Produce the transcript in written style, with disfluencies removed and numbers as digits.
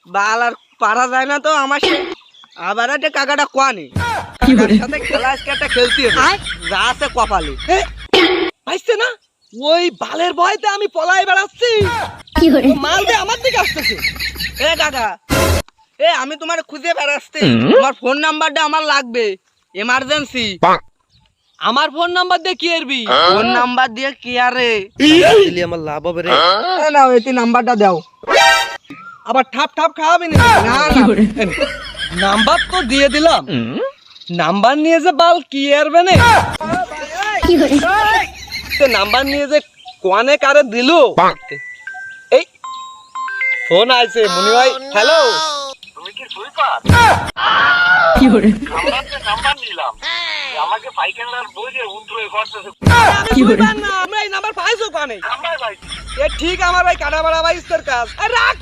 বাল আর পারা যায় না তো আমার আবার একটা কাকাটা কোয়ানি সাথে খেলা আজকে একটা খেলতে হবে যা আছে কপালে পাইছে না ওই বালের ভয়তে আমি পলাই বেড়াচ্ছি মাল দিয়ে আমার দিকে আসতেছে এ কাকা এ আমি তোমার খুঁজে বেড়াচ্ছি তোমার ফোন নাম্বারটা আমার লাগবে এমার্জেন্সি আমার ফোন নাম্বার দিয়ে কি এরবি ফোন নাম্বার দিয়ে কি আরে দিলে আমার লাভ হবে রে। নাও এটি নাম্বারটা দাও আবার ঠাপ ঠাপ খাওয়াবি না না নাম্বার তো দিয়ে দিলাম নাম্বার নিয়ে যে বাল কি এরবে না নাম্বার নিয়ে যে কোয়ানে কারে দিলু এই ফোন আইছে মনি ভাই হ্যালো তুমি কি সুইপার নাম্বার নিলাম আমাকে পাইকানার বইয়ে উন্ত্রয় করতেছে আমরা এই নাম্বার পাইছো কোয়ানে নাম্বার ভাই এ ঠিক আমার ভাই কাটা বাড়া ভাই ইস্তের কাজ রাখ